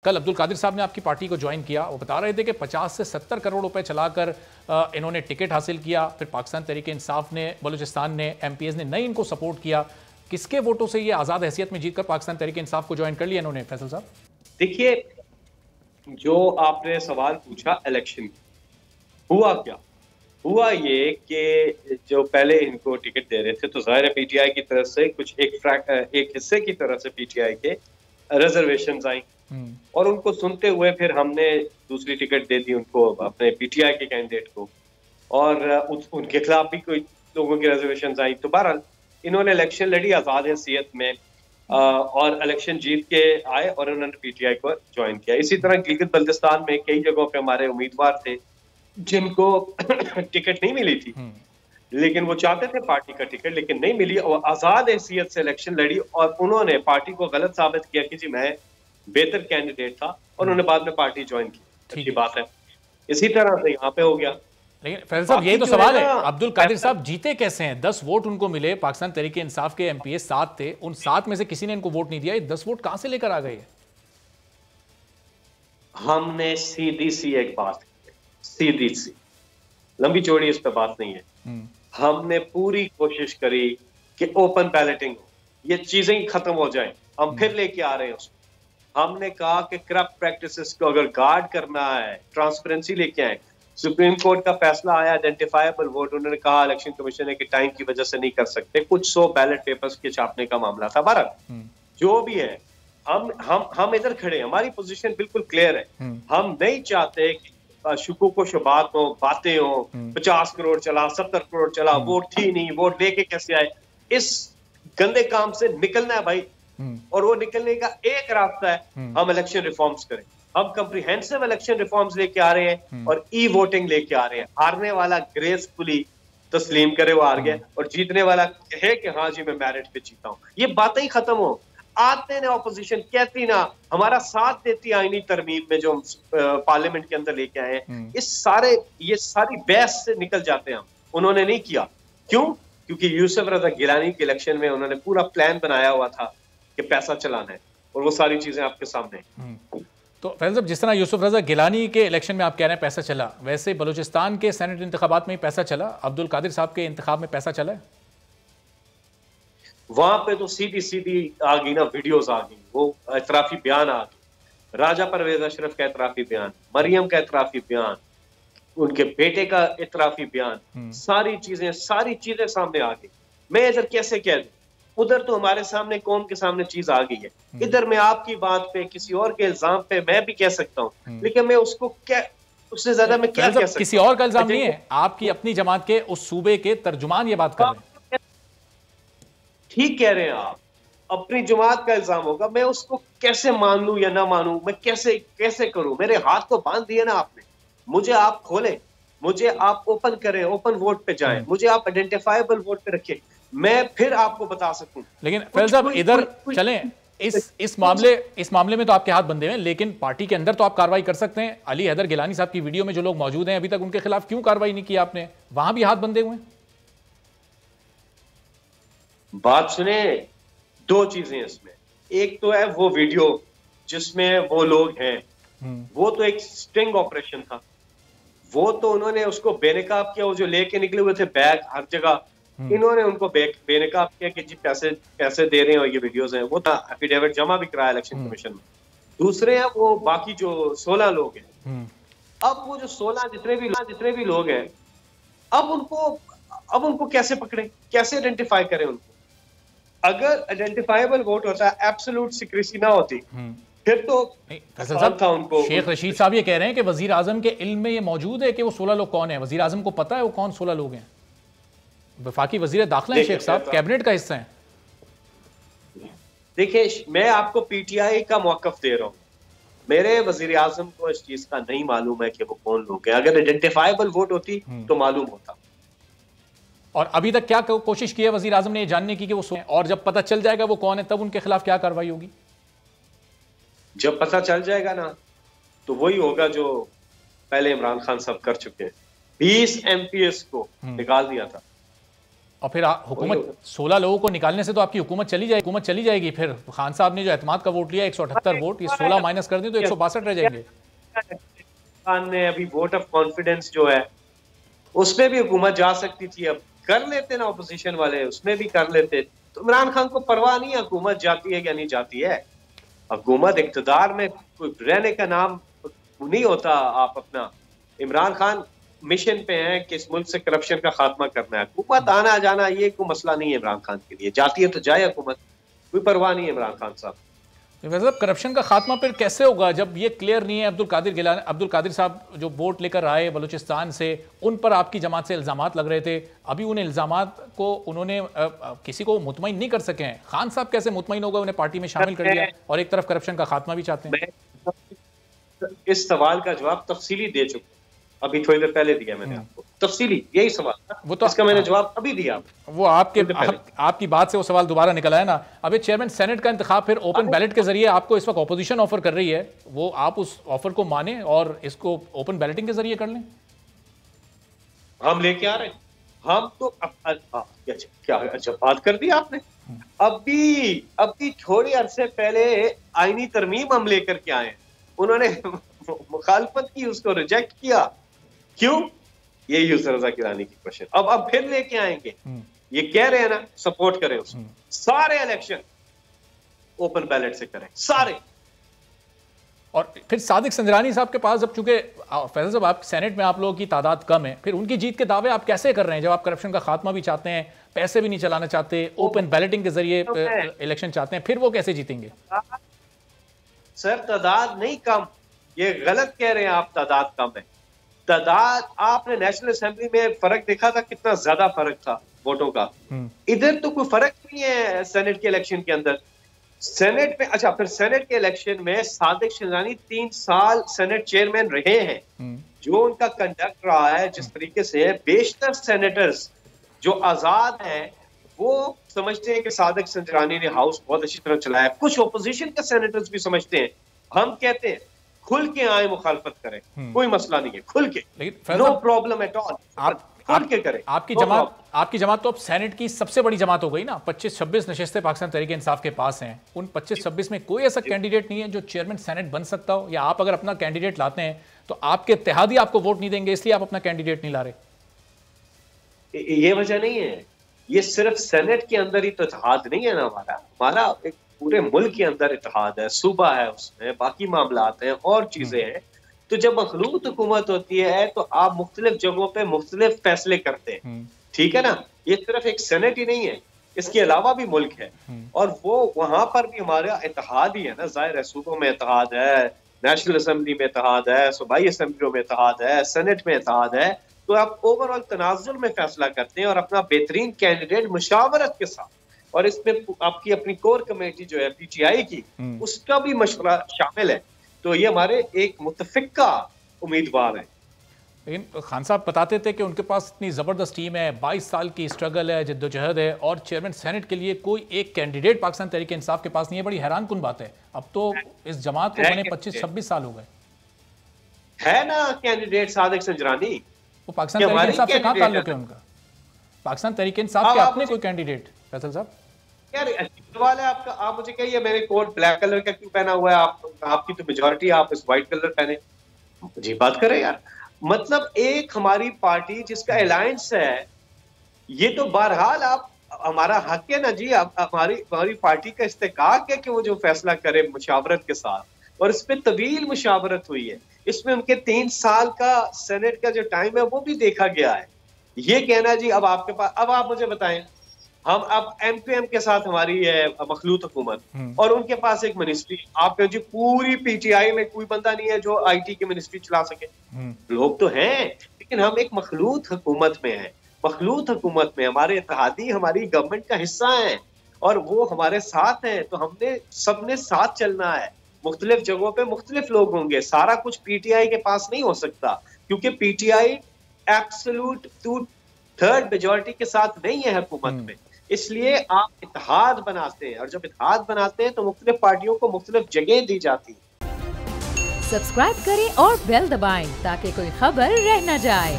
कल अब्दुल कादिर साहब ने आपकी पार्टी को ज्वाइन किया, वो बता रहे थे कि 50 से 70 करोड़ रुपए चलाकर इन्होंने टिकट हासिल किया, फिर पाकिस्तान तहरीक इंसाफ ने, बलूचिस्तान ने, MPs ने नहीं इनको सपोर्ट किया। किसके वोटों से ये आज़ाद हैसियत में जीतकर पाकिस्तान तहरीक इंसाफ को ज्वाइन कर लिया इन्होंने फैसल साहब? देखिए, जो आपने सवाल पूछा इलेक्शन, हुआ क्या? हुआ ये कि जो पहले इनको टिकट दे रहे थे तो जाहिर है PTI की तरफ से कुछ एक हिस्से की तरफ से PTI के रिजर्वेशंस आई और उनको सुनते हुए फिर हमने दूसरी टिकट दे दी उनको, अपने PTI के कैंडिडेट को, और उनके खिलाफ भी कोई लोगों की रिजर्वेशंस आई। तो बहरहाल इन्होंने इलेक्शन लड़ी आज़ाद हैसियत में और इलेक्शन जीत के आए और उन्होंने PTI को ज्वाइन किया। इसी तरह गिलगित बल्तिस्तान में कई जगहों पे हमारे उम्मीदवार थे जिनको टिकट नहीं मिली थी, लेकिन वो चाहते थे पार्टी का टिकट, लेकिन नहीं मिली और आज़ाद हैसियत से इलेक्शन लड़ी और उन्होंने पार्टी को गलत साबित किया कि जी मैं बेहतर कैंडिडेट था और उन्होंने बाद में पार्टी ज्वाइन की। अच्छी बात है। इसी तरह से यहाँ पे हो गया। लेकिन फैसल साहब यही तो सवाल है, अब्दुल कादिर साहब जीते कैसे हैं? 10 वोट उनको मिले, पाकिस्तान तहरीक इंसाफ के MPs 7 थे, उन 7 में से किसी ने इनको वोट नहीं दिया, ये 10 वोट कहां से लेकर आ गए? हमने सीधी सी एक बात, सीधी सी, लंबी चौड़ी इस पे बात नहीं है। हमने पूरी कोशिश करी कि ओपन बैलेटिंग हो, ये चीजें खत्म हो जाए। हम फिर लेके आ रहे हैं उसको। हमने कहा कि करप्ट प्रैक्टिसेस को अगर गार्ड करना है, ट्रांसपेरेंसी लेके आए। सुप्रीम कोर्ट का फैसला आया आइडेंटिफाइबल वोट, उन्होंने कहा इलेक्शन कमीशन के टाइम की वजह से नहीं कर सकते, कुछ 100 बैलेट पेपर्स के छापने का मामला था। भारत जो भी है, हम इधर खड़े हैं, हमारी पोजीशन बिल्कुल क्लियर है। हम नहीं चाहते कि शुकू को शुबात हो, बातें हो, 50 करोड़ चला, 70 करोड़ चला, वोट थी नहीं, वोट लेके कैसे आए। इस गंदे काम से निकलना है भाई, और वो निकलने का एक रास्ता है, हम इलेक्शन रिफॉर्म्स करें। हम कंप्रिहेंसिव इलेक्शन रिफॉर्म्स लेके आ रहे हैं और वोटिंग लेके आ रहे हैं। हारने वाला ग्रेसफुली तस्लीम करे वो हार गया, और जीतने वाला कहे कि हाँ जी मैं मेरिट पे जीता हूं। ये बातें ही खत्म हो। आते ना ऑपोजिशन कहती ना, हमारा साथ देती आईनी तरमीम में जो हम पार्लियामेंट के अंदर लेके आए हैं, ये सारी बहस से निकल जाते हैं हम। उन्होंने नहीं किया। क्यों? क्योंकि यूसुफ रजा गिलानी के इलेक्शन में उन्होंने पूरा प्लान बनाया हुआ था कि पैसा चलाना है, और वो सारी चीजें आपके सामने हैं। तो फैसल साहब, जिस तरह यूसुफ रजा गिलानी के इलेक्शन में आप कह रहे हैं पैसा चला, वैसे बलूचिस्तान के सेनेट इंतखाबात में ही पैसा चला, अब्दुल कादिर साहब के इंतखाब में पैसा चला है? वहां पे तो सीधी सीधी आ गई ना, वीडियोस आ गई, वो इतराफी बयान आ गई। राजा परवेज अशरफ का इतराफी बयान, मरियम का इतराफी बयान, उनके बेटे का इतराफी बयान, सारी चीजें सामने आ गई। मैं इधर कैसे कह दूं? उधर तो हमारे सामने, कौम के सामने चीज आ गई है। इधर मैं आपकी बात पे, किसी और के इल्जाम पे मैं भी कह सकता हूँ, लेकिन मैं उसको क्या, उससे ज्यादा मैं क्या कह सकता हूं? किसी और का इल्जाम नहीं है, आपकी अपनी जमात के उस सूबे के तर्जुमान ये बात कर रहे हैं। ठीक कह रहे हैं आप, अपनी जमात का इल्जाम होगा, मैं उसको कैसे मान लूं या ना मानूं, मैं कैसे करूं? मेरे हाथ तो बांध दिए ना आपने। मुझे आप खोलें, मुझे आप ओपन करें, ओपन वोट पे जाएं, मुझे आप आइडेंटिफाइबल वोट पे रखें, मैं फिर आपको बता सकूं। लेकिन फैसल साहब इधर चलें, इस मामले में तो आपके हाथ बंधे हैं, लेकिन पार्टी के अंदर तो आप कार्रवाई कर सकते हैं। अली हैदर गिलानी साहब की वीडियो में जो लोग मौजूद हैं, अभी तक उनके खिलाफ क्यों कार्रवाई नहीं की आपने? वहां भी हाथ बंधे हुए हैं। बात सुने, दो चीजें इसमें। एक तो है वो वीडियो जिसमें वो लोग हैं, वो तो एक स्टिंग ऑपरेशन था, वो तो उन्होंने उसको बेनकाब किया। वो जो लेके निकले हुए थे बैग हर जगह, इन्होंने उनको बेनकाब किया कि जी पैसे दे रहे हैं और ये वीडियोस हैं। वो एफिडेविट जमा भी कराया इलेक्शन कमीशन में। दूसरे हैं वो बाकी जो 16 लोग हैं। अब वो जो 16 जितने भी लोग हैं, अब उनको कैसे पकड़े, कैसे आइडेंटिफाई करें उनको? अगर आइडेंटिफाइबल वोट होता, एब्सोल्यूट सीक्रेसी ना होती, फिर तो था उनको। शेख रशीद साहब ये कह रहे हैं कि वजीर आजम के इल्म में ये मौजूद है कि वो 16 लोग कौन है। वजीर आजम को पता है वो कौन 16 लोग हैं? वफाकी वजीर दाखिला है शेख साहब, कैबिनेट का हिस्सा है। देखिए, मैं आपको PTI का मौकफ दे रहा हूं। मेरे वजीर आजम को इस चीज का नहीं मालूम है कि वो कौन लोग हैं। अगर आइडेंटिफाइबल वोट होती तो मालूम होता। और अभी तक क्या कोशिश की है वजीर आजम ने ये जानने की कि वो और जब पता चल जाएगा वो कौन है, तब उनके खिलाफ क्या कार्रवाई होगी? जब पता चल जाएगा ना, तो वही होगा जो पहले इमरान खान साहब कर चुके हैं। 20 MPs को निकाल दिया था। और फिर हुकूमत 16 लोगों को निकालने से तो आपकी हुकूमत चली जाएगी। फिर खान साहब ने जो एतमाद का वोट लिया 178 वोट, ये 16 माइनस कर दें तो 162 रह जाएंगे। खान ने अभी वोट ऑफ कॉन्फिडेंस जो है उसमें भी हुकूमत जा सकती थी, अब कर लेते ना ऑपोजिशन वाले, उसमें भी कर लेते। तो इमरान खान को परवाह नहीं है हुकूमत जाती है या नहीं जाती है। हुकूमत इक़्तिदार में कोई रहने का नाम नहीं होता। आप अपना इमरान खान मिशन पे हैं कि इस मुल्क से करप्शन का खात्मा करना है। हुकूमत आना जाना ये कोई मसला नहीं है इमरान खान के लिए, जाती है तो जाए हुकूमत, कोई परवाह नहीं है इमरान खान साहब। वैसे करप्शन का खात्मा फिर कैसे होगा जब ये क्लियर नहीं है? अब्दुल कादिर साहब जो वोट लेकर आए बलूचिस्तान से, उन पर आपकी जमात से इल्जामात लग रहे थे, अभी उन इल्जामात को उन्होंने किसी को मुतमईन नहीं कर सके हैं। खान साहब कैसे मुतमईन होगा? उन्हें पार्टी में शामिल कर दिया और एक तरफ करप्शन का खात्मा भी चाहते हैं। इस सवाल का जवाब तफसीली दे चुका, अभी थोड़ी देर पहले दिया मैंने आपको, तफसीली यही सवाल था, वो तो इसका मैंने जवाब अभी दिया। वो आपकी बात से वो सवाल दोबारा निकला है ना। अभी चेयरमैन सेनेट का इंतखाब फिर ओपन बैलेट के जरिए आपको इस वक्त ऑपोजिशन ऑफर कर रही है, वो आप उस ऑफर को माने और इसको ओपन बैलेटिंग के जरिए कर लें। हम लेके आ रहे हैं, हम तो क्या अच्छा बात कर दी आपने। अभी थोड़े अरसे पहले आईनी तरमीम हम लेकर के आए, उन्होंने मुखालफत की, उसको रिजेक्ट किया। क्यों? ये यूसुफ रजा गिलानी की क्वेश्चन अब फिर लेके आएंगे। ये कह रहे हैं ना सपोर्ट करें उसको, सारे इलेक्शन ओपन बैलेट से करें सारे। और फिर सादिक संजरानी साहब के पास, अब चूंकि फैसल साहब आप सेनेट में आप लोगों की तादाद कम है, फिर उनकी जीत के दावे आप कैसे कर रहे हैं जब आप करप्शन का खात्मा भी चाहते हैं, पैसे भी नहीं चलाना चाहते, ओपन बैलेटिंग के जरिए इलेक्शन चाहते हैं, फिर वो कैसे जीतेंगे? सर तादाद नहीं कम, ये गलत कह रहे हैं आप, तादाद कम है। तादाद आपने नेशनल असेंबली में फर्क देखा था, कितना ज्यादा फर्क था वोटों का। इधर तो कोई फर्क नहीं है सेनेट के इलेक्शन के अंदर। सेनेट में अच्छा, फिर सेनेट के इलेक्शन में सादिक संजरानी 3 साल सेनेट चेयरमैन रहे हैं। जो उनका कंडक्ट रहा है, जिस तरीके से बेशतर सेनेटर्स जो आजाद हैं वो समझते हैं कि सादिक संजरानी ने हाउस बहुत अच्छी तरह चलाया। कुछ ओपोजिशन के सेनेटर्स भी समझते हैं। हम कहते हैं खुल के आए, मुखालफत करें, कोई मसला नहीं है, खुल के, नो प्रॉब्लम एट ऑल, खुल के करें। आपकी जमात तो अब सेनेट की सबसे बड़ी जमात हो गई ना। 25-26 नशिस्तें पाकिस्तान तहरीक इंसाफ के पास हैं। उन 25-26 में कोई ऐसा कैंडिडेट नहीं है जो चेयरमैन सेनेट बन सकता हो, या आप अगर अपना कैंडिडेट लाते हैं तो आपके इत्तेहादी आपको वोट नहीं देंगे, इसलिए आप अपना कैंडिडेट नहीं ला रहे। ये वजह नहीं है, ये सिर्फ सेनेट के अंदर ही तो इत्तेहाद नहीं है ना, हमारा एक पूरे मुल्क के अंदर इत्तेहाद है, सूबा है, उसमें बाकी मामलात हैं और चीजें हैं। तो जब मखलूत हुकूमत होती है तो आप मुख्तलिफ जगहों पे मुख्तलिफ फैसले करते हैं, ठीक है ना। ये सिर्फ एक सेनेट ही नहीं है, इसके अलावा भी मुल्क है, और वो वहां पर भी हमारा इत्तेहाद ही है ना। जाहिर है सूबों में इत्तेहाद है, नेशनल असेंबली में इत्तेहाद है, सूबाई असेंबलियों में इत्तेहाद है, सेनेट में इत्तेहाद है। तो आप ओवरऑल तनाजुल में फैसला करते हैं और अपना बेहतरीन कैंडिडेट मुशावरत के साथ, और इसमें आपकी अपनी कोर कमेटी जो है PTI की, उसका भी मशवरा शामिल है। तो ये हमारे एक मुतफिका उम्मीदवार है। लेकिन खान साहब बताते थे कि उनके पास इतनी ज़बरदस्त टीम है, 22 साल की स्ट्रगल है, जद्दोजहद है, और चेयरमैन सेनेट के लिए कोई एक कैंडिडेट पाकिस्तान तहरीक इंसाफ के पास नहीं है। बड़ी हैरान कुन बात है। अब तो इस जमात को बने 25-26 साल हो गए। है ना कैंडिडेट सादिक संजरानी, वो पाकिस्तान तहरीक इंसाफ से कहाँ ताल्लुक है उनका? पाकिस्तान तहरीक इंसाफ के अपने कोई कैंडिडेट? फैसल साहब यार सवाल है आपका, आप मुझे कहिए मेरे कोट ब्लैक कलर का क्यों पहना हुआ है? आपकी तो मेजॉरिटी आप इस व्हाइट कलर पहने, जी बात करें यार। मतलब एक हमारी पार्टी जिसका अलायंस है, ये तो बहरहाल आप, हमारा हक है ना जी, हमारी पार्टी का इस्तेकाक है कि वो जो फैसला करे मुशावरत के साथ, और इस पे तवील मुशावरत हुई है। इसमें उनके 3 साल का सेनेट का जो टाइम है वो भी देखा गया है। ये कहना जी अब आपके पास, अब आप मुझे बताएं, हम अब MQM के साथ हमारी है मखलूत हुकूमत, और उनके पास एक मिनिस्ट्री, आप कहें जी पूरी PTI में कोई बंदा नहीं है जो IT की मिनिस्ट्री चला सके। लोग तो हैं, लेकिन हम एक मखलूत हुकूमत में हैं। मखलूत हुकूमत में हमारे इत्तेहादी हमारी गवर्नमेंट का हिस्सा हैं, और वो हमारे साथ हैं। तो हमने सबने साथ चलना है। मुख्तलिफ जगहों पे मुख्तलिफ लोग होंगे, सारा कुछ PTI के पास नहीं हो सकता, क्योंकि PTI एब्सोल्यूट 2/3 मेजॉरिटी के साथ नहीं है हुकूमत में। इसलिए आप इत्तेहाद बनाते हैं, और जब इत्तेहाद बनाते हैं तो मुख्तलिफ पार्टियों को मुख्तलिफ जगह दी जाती है। सब्सक्राइब करें और बेल दबाएं ताकि कोई खबर रह न जाए।